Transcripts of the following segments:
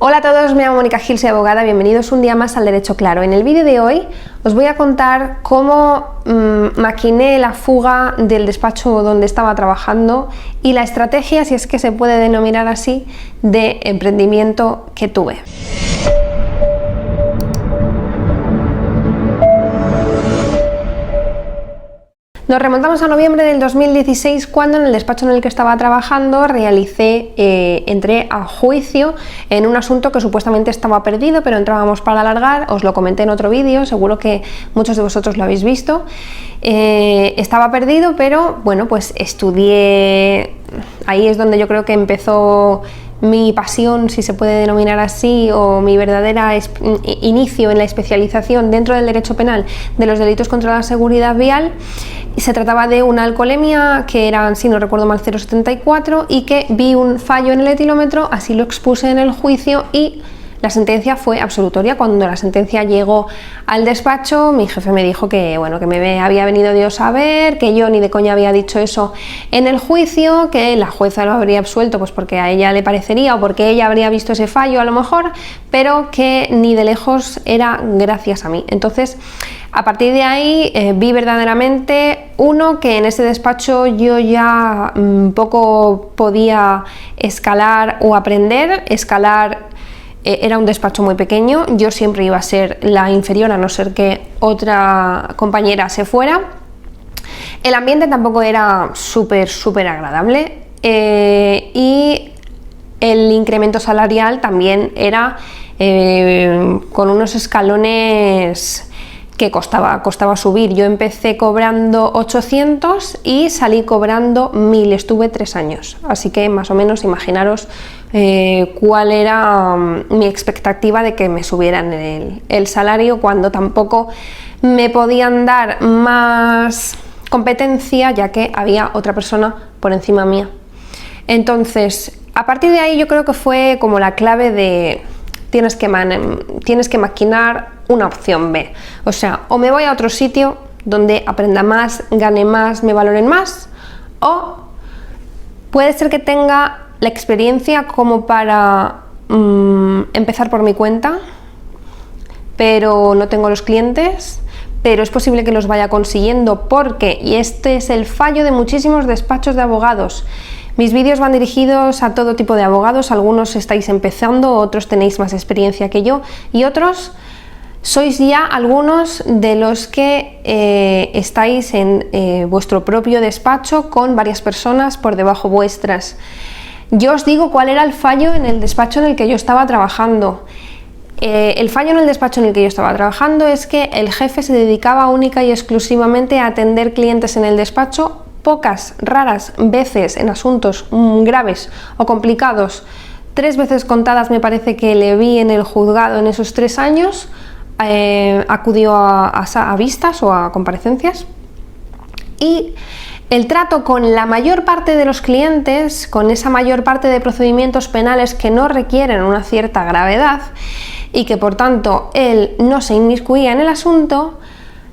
Hola a todos, me llamo Mónica Gil, soy abogada, bienvenidos un día más al Derecho Claro. En el vídeo de hoy os voy a contar cómo maquiné la fuga del despacho donde estaba trabajando y la estrategia, si es que se puede denominar así, de emprendimiento que tuve. Nos remontamos a noviembre del 2016 cuando en el despacho en el que estaba trabajando entré a juicio en un asunto que supuestamente estaba perdido, pero entrábamos para alargar. Os lo comenté en otro vídeo, seguro que muchos de vosotros lo habéis visto. Estaba perdido, pero bueno, pues estudié. Ahí es donde yo creo que empezó mi pasión, si se puede denominar así, o mi verdadera inicio en la especialización dentro del derecho penal de los delitos contra la seguridad vial. Se trataba de una alcoholemia que era, si no recuerdo mal, 0,74 y que vi un fallo en el etilómetro, así lo expuse en el juicio y la sentencia fue absolutoria. Cuando la sentencia llegó al despacho, mi jefe me dijo que, bueno, que me había venido Dios a ver, que yo ni de coña había dicho eso en el juicio, que la jueza lo habría absuelto pues porque a ella le parecería o porque ella habría visto ese fallo a lo mejor, pero que ni de lejos era gracias a mí. Entonces, a partir de ahí vi verdaderamente, uno, que en ese despacho yo ya poco podía escalar o aprender. Era un despacho muy pequeño, yo siempre iba a ser la inferior a no ser que otra compañera se fuera. El ambiente tampoco era súper agradable y el incremento salarial también era con unos escalones que costaba subir. Yo empecé cobrando 800 y salí cobrando 1000, estuve 3 años, así que más o menos imaginaros cuál era mi expectativa de que me subieran el salario, cuando tampoco me podían dar más competencia ya que había otra persona por encima mía. Entonces, a partir de ahí yo creo que fue como la clave de tienes que maquinar una opción B, o sea, o me voy a otro sitio donde aprenda más, gane más, me valoren más, o puede ser que tenga la experiencia como para empezar por mi cuenta, pero no tengo los clientes, pero es posible que los vaya consiguiendo porque, y este es el fallo de muchísimos despachos de abogados, mis vídeos van dirigidos a todo tipo de abogados, algunos estáis empezando, otros tenéis más experiencia que yo y otros sois ya algunos de los que estáis en vuestro propio despacho con varias personas por debajo vuestras. Yo os digo cuál era el fallo en el despacho en el que yo estaba trabajando. El fallo en el despacho en el que yo estaba trabajando es que el jefe se dedicaba única y exclusivamente a atender clientes en el despacho. Pocas, raras veces en asuntos graves o complicados, 3 veces contadas me parece que le vi en el juzgado en esos 3 años, acudió a vistas o a comparecencias, y el trato con la mayor parte de los clientes, con esa mayor parte de procedimientos penales que no requieren una cierta gravedad y que por tanto él no se inmiscuía en el asunto,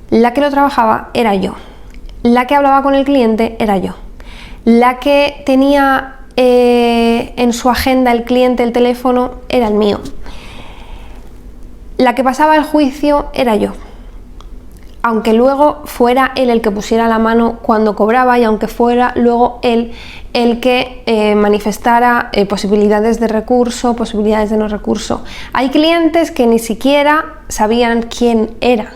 la que lo trabajaba era yo. La que hablaba con el cliente era yo, la que tenía en su agenda el cliente el teléfono era el mío, la que pasaba el juicio era yo, aunque luego fuera él el que pusiera la mano cuando cobraba y aunque fuera luego él el que manifestara posibilidades de recurso, posibilidades de no recurso. Hay clientes que ni siquiera sabían quién era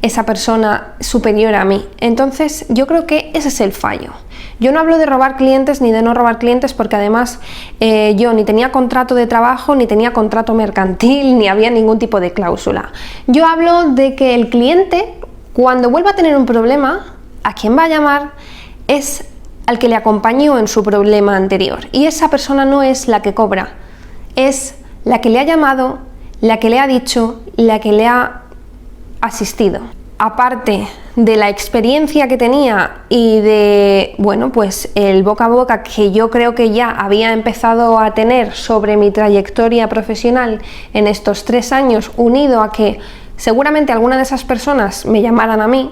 esa persona superior a mí. Entonces yo creo que ese es el fallo. Yo no hablo de robar clientes ni de no robar clientes porque además yo ni tenía contrato de trabajo, ni tenía contrato mercantil, ni había ningún tipo de cláusula. Yo hablo de que el cliente, cuando vuelva a tener un problema, a quien va a llamar es al que le acompañó en su problema anterior, y esa persona no es la que cobra, es la que le ha llamado, la que le ha dicho, la que le ha asistido. Aparte de la experiencia que tenía y de, bueno, pues el boca a boca que yo creo que ya había empezado a tener sobre mi trayectoria profesional en estos 3 años, unido a que seguramente alguna de esas personas me llamaran a mí,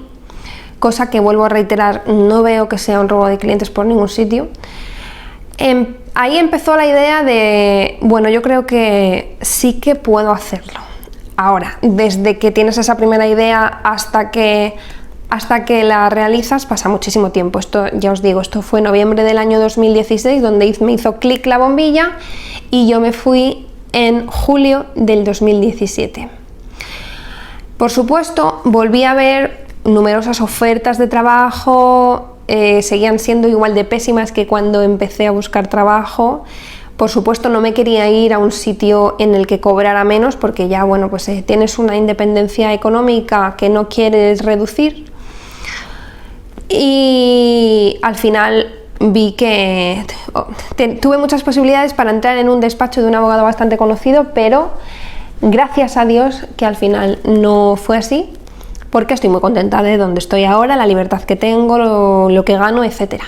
cosa que vuelvo a reiterar, no veo que sea un robo de clientes por ningún sitio. ahí empezó la idea de, bueno, yo creo que sí que puedo hacerlo. Ahora, desde que tienes esa primera idea hasta que la realizas pasa muchísimo tiempo. Esto, ya os digo, esto fue noviembre del año 2016, donde me hizo clic la bombilla, y yo me fui en julio del 2017. Por supuesto, volví a ver numerosas ofertas de trabajo, seguían siendo igual de pésimas que cuando empecé a buscar trabajo. Por supuesto, no me quería ir a un sitio en el que cobrara menos, porque ya, bueno, pues tienes una independencia económica que no quieres reducir. Y al final vi que tuve muchas posibilidades para entrar en un despacho de un abogado bastante conocido, pero gracias a Dios que al final no fue así, porque estoy muy contenta de donde estoy ahora, la libertad que tengo, lo que gano, etc.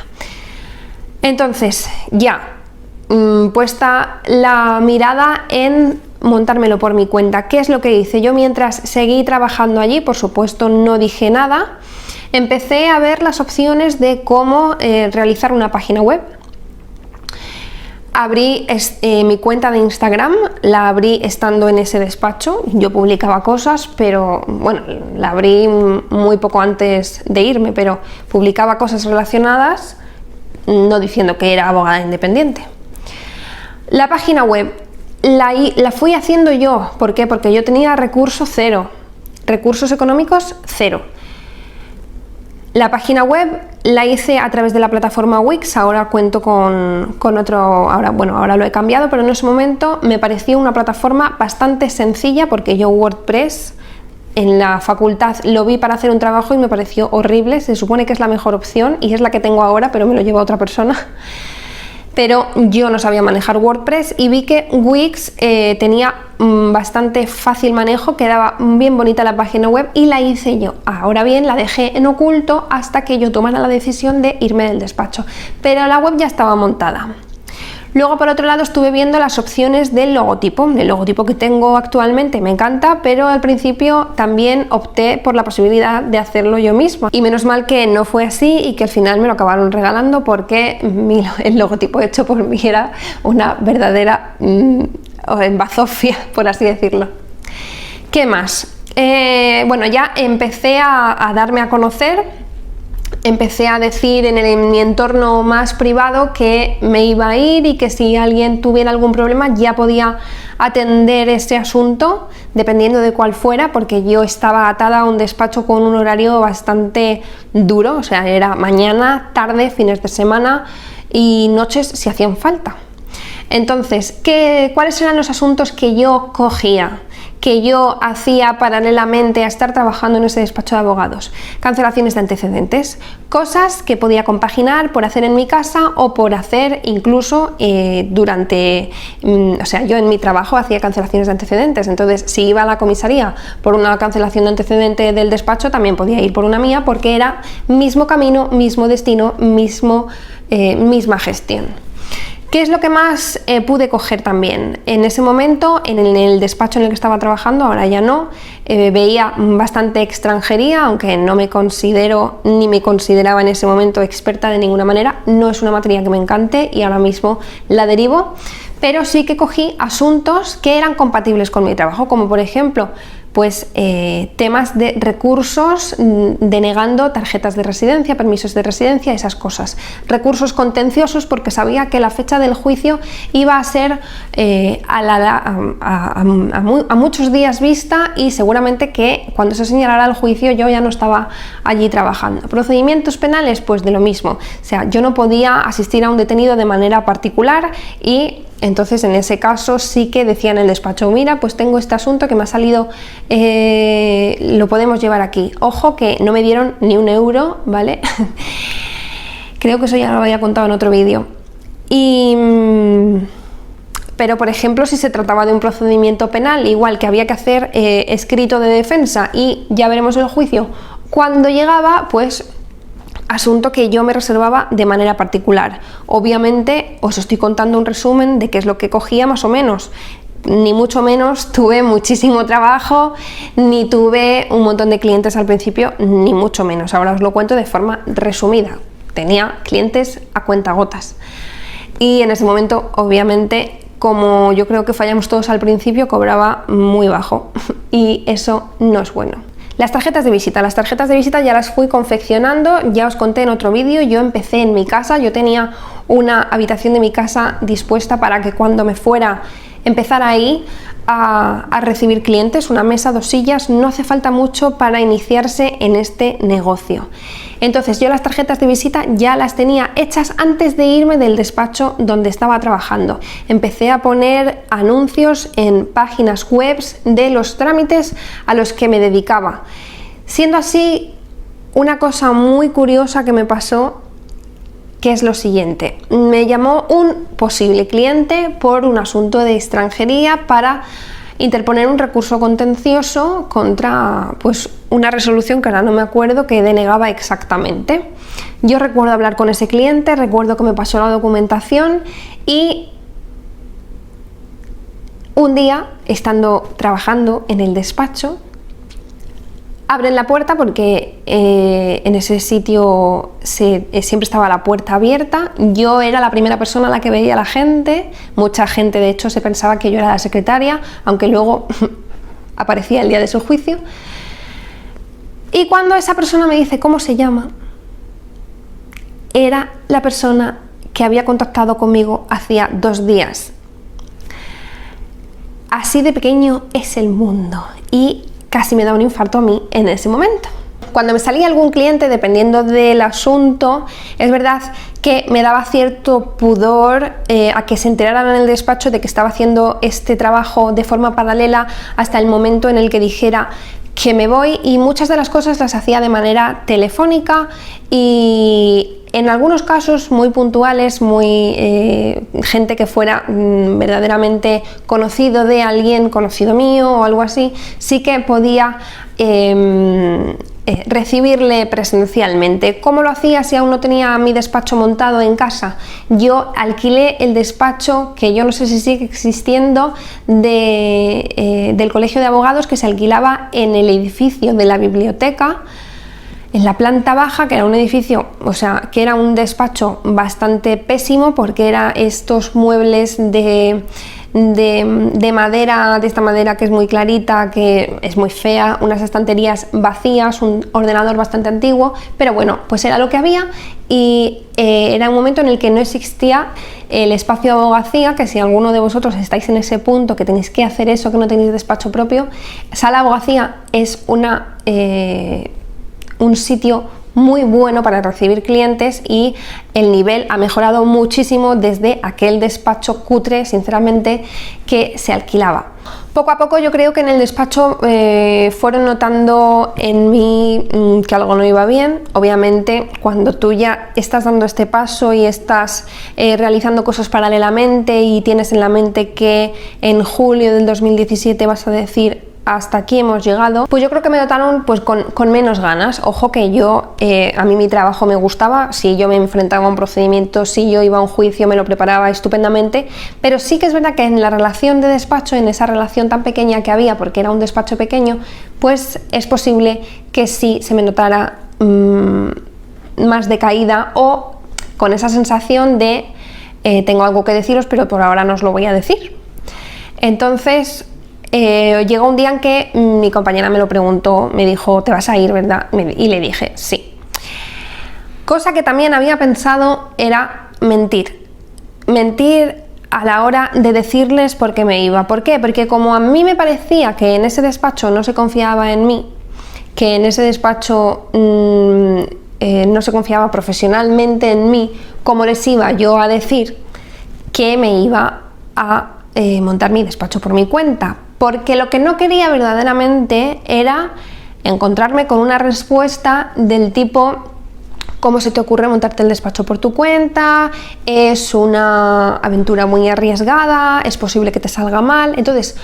Entonces, ya puesta la mirada en montármelo por mi cuenta. ¿Qué es lo que hice? Yo, mientras seguí trabajando allí, por supuesto no dije nada, empecé a ver las opciones de cómo realizar una página web. Abrí mi cuenta de Instagram, la abrí estando en ese despacho. Yo publicaba cosas, pero bueno, la abrí muy poco antes de irme, pero publicaba cosas relacionadas, no diciendo que era abogada independiente. La página web la fui haciendo yo. ¿Por qué? Porque yo tenía recursos cero, recursos económicos cero. La página web la hice a través de la plataforma Wix. Ahora cuento con otro, ahora lo he cambiado, pero en ese momento me pareció una plataforma bastante sencilla, porque yo WordPress en la facultad lo vi para hacer un trabajo y me pareció horrible. Se supone que es la mejor opción y es la que tengo ahora, pero me lo lleva otra persona. Pero yo no sabía manejar WordPress y vi que Wix tenía bastante fácil manejo, quedaba bien bonita la página web y la hice yo. Ahora bien, la dejé en oculto hasta que yo tomara la decisión de irme del despacho, pero la web ya estaba montada. Luego, por otro lado, estuve viendo las opciones del logotipo. El logotipo que tengo actualmente me encanta, pero al principio también opté por la posibilidad de hacerlo yo misma. Y menos mal que no fue así y que al final me lo acabaron regalando, porque el logotipo hecho por mí era una verdadera bazofia, por así decirlo. ¿Qué más? Bueno, ya empecé a darme a conocer. Empecé a decir en mi entorno más privado que me iba a ir y que si alguien tuviera algún problema ya podía atender ese asunto, dependiendo de cuál fuera, porque yo estaba atada a un despacho con un horario bastante duro, o sea, era mañana, tarde, fines de semana y noches si hacían falta. Entonces, ¿cuáles eran los asuntos que yo cogía, que yo hacía paralelamente a estar trabajando en ese despacho de abogados? Cancelaciones de antecedentes, cosas que podía compaginar por hacer en mi casa o por hacer incluso o sea, yo en mi trabajo hacía cancelaciones de antecedentes, entonces si iba a la comisaría por una cancelación de antecedente del despacho, también podía ir por una mía, porque era mismo camino, mismo destino, misma gestión. ¿Qué es lo que más pude coger también? En ese momento, en el despacho en el que estaba trabajando, ahora ya no, veía bastante extranjería, aunque no me considero ni me consideraba en ese momento experta de ninguna manera. No es una materia que me encante y ahora mismo la derivo, pero sí que cogí asuntos que eran compatibles con mi trabajo, como por ejemplo, pues temas de recursos, denegando tarjetas de residencia, permisos de residencia, esas cosas. Recursos contenciosos, porque sabía que la fecha del juicio iba a ser a muchos días vista, y seguramente que cuando se señalara el juicio yo ya no estaba allí trabajando. Procedimientos penales, pues de lo mismo. O sea, yo no podía asistir a un detenido de manera particular, y entonces en ese caso sí que decía en el despacho: mira, pues tengo este asunto que me ha salido, lo podemos llevar aquí. Ojo que no me dieron ni un euro, ¿vale? Creo que eso ya lo había contado en otro vídeo. Pero por ejemplo, si se trataba de un procedimiento penal, igual que había que hacer escrito de defensa y ya veremos el juicio cuando llegaba, pues asunto que yo me reservaba de manera particular. Obviamente os estoy contando un resumen de qué es lo que cogía más o menos. Ni mucho menos tuve muchísimo trabajo, ni tuve un montón de clientes al principio, ni mucho menos. Ahora os lo cuento de forma resumida. Tenía clientes a cuentagotas. y en ese momento, obviamente, como yo creo que fallamos todos al principio, cobraba muy bajo y eso no es bueno. Las tarjetas de visita ya las fui confeccionando, ya os conté en otro vídeo. Yo empecé en mi casa, yo tenía una habitación de mi casa dispuesta para que cuando me fuera empezar ahí a recibir clientes, una mesa, 2 sillas, no hace falta mucho para iniciarse en este negocio. Entonces yo las tarjetas de visita ya las tenía hechas antes de irme del despacho donde estaba trabajando. Empecé a poner anuncios en páginas web de los trámites a los que me dedicaba. Siendo así, una cosa muy curiosa que me pasó, que es lo siguiente: me llamó un posible cliente por un asunto de extranjería para interponer un recurso contencioso contra pues una resolución que ahora no me acuerdo que denegaba exactamente. Yo recuerdo hablar con ese cliente, recuerdo que me pasó la documentación y un día, estando trabajando en el despacho, abren la puerta porque en ese sitio siempre estaba la puerta abierta. Yo era la primera persona a la que veía a la gente. Mucha gente, de hecho, se pensaba que yo era la secretaria, aunque luego aparecía el día de su juicio. Y cuando esa persona me dice cómo se llama, era la persona que había contactado conmigo hacía 2 días. Así de pequeño es el mundo y casi me da un infarto a mí en ese momento. Cuando me salía algún cliente, dependiendo del asunto, es verdad que me daba cierto pudor a que se enteraran en el despacho de que estaba haciendo este trabajo de forma paralela hasta el momento en el que dijera que me voy, y muchas de las cosas las hacía de manera telefónica y en algunos casos muy puntuales, gente que fuera verdaderamente conocido de alguien, conocido mío o algo así, sí que podía recibirle presencialmente. ¿Cómo lo hacía si aún no tenía mi despacho montado en casa? Yo alquilé el despacho, que yo no sé si sigue existiendo, del Colegio de Abogados, que se alquilaba en el edificio de la biblioteca, en la planta baja, que era un edificio, o sea, que era un despacho bastante pésimo porque era estos muebles de madera, de esta madera que es muy clarita, que es muy fea, unas estanterías vacías, un ordenador bastante antiguo, pero bueno, pues era lo que había y era un momento en el que no existía el espacio de abogacía, que si alguno de vosotros estáis en ese punto, que tenéis que hacer eso, que no tenéis despacho propio, sala de abogacía es un sitio muy bueno para recibir clientes y el nivel ha mejorado muchísimo desde aquel despacho cutre, sinceramente, que se alquilaba. Poco a poco yo creo que en el despacho fueron notando en mí que algo no iba bien. Obviamente, cuando tú ya estás dando este paso y estás realizando cosas paralelamente y tienes en la mente que en julio del 2017 vas a decir hasta aquí hemos llegado, pues yo creo que me notaron pues con menos ganas. Ojo que yo, a mí mi trabajo me gustaba, si yo me enfrentaba a un procedimiento, si yo iba a un juicio, me lo preparaba estupendamente, pero sí que es verdad que en la relación de despacho, en esa relación tan pequeña que había, porque era un despacho pequeño, pues es posible que sí se me notara más decaída o con esa sensación de tengo algo que deciros, pero por ahora no os lo voy a decir. Entonces llegó un día en que mi compañera me lo preguntó, me dijo, ¿te vas a ir, verdad? Y le dije, sí. Cosa que también había pensado era mentir a la hora de decirles por qué me iba. ¿Por qué? Porque como a mí me parecía que en ese despacho no se confiaba en mí, que en ese despacho no se confiaba profesionalmente en mí, ¿cómo les iba yo a decir que me iba a montar mi despacho por mi cuenta? Porque lo que no quería verdaderamente era encontrarme con una respuesta del tipo: ¿cómo se te ocurre montarte el despacho por tu cuenta? Es una aventura muy arriesgada, es posible que te salga mal. Entonces,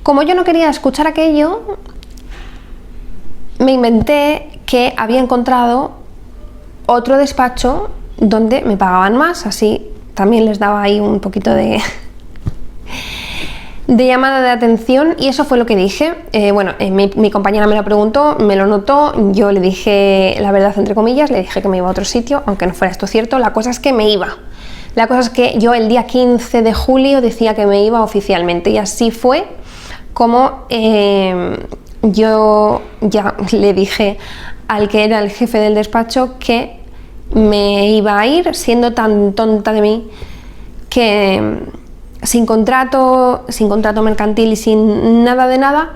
como yo no quería escuchar aquello, me inventé que había encontrado otro despacho donde me pagaban más, así también les daba ahí un poquito de llamada de atención, y eso fue lo que dije. Mi compañera me lo preguntó, me lo notó, yo le dije la verdad entre comillas, le dije que me iba a otro sitio, aunque no fuera esto cierto. La cosa es que me iba. La cosa es que yo el día 15 de julio decía que me iba oficialmente, y así fue como yo ya le dije al que era el jefe del despacho que me iba a ir, siendo tan tonta de mí que sin contrato mercantil y sin nada de nada,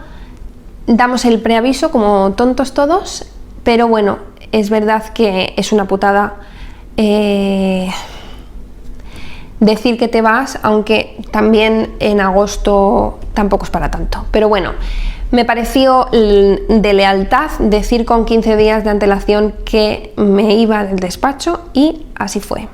damos el preaviso como tontos todos, pero bueno, es verdad que es una putada decir que te vas, aunque también en agosto tampoco es para tanto. Pero bueno, me pareció de lealtad decir con 15 días de antelación que me iba del despacho, y así fue.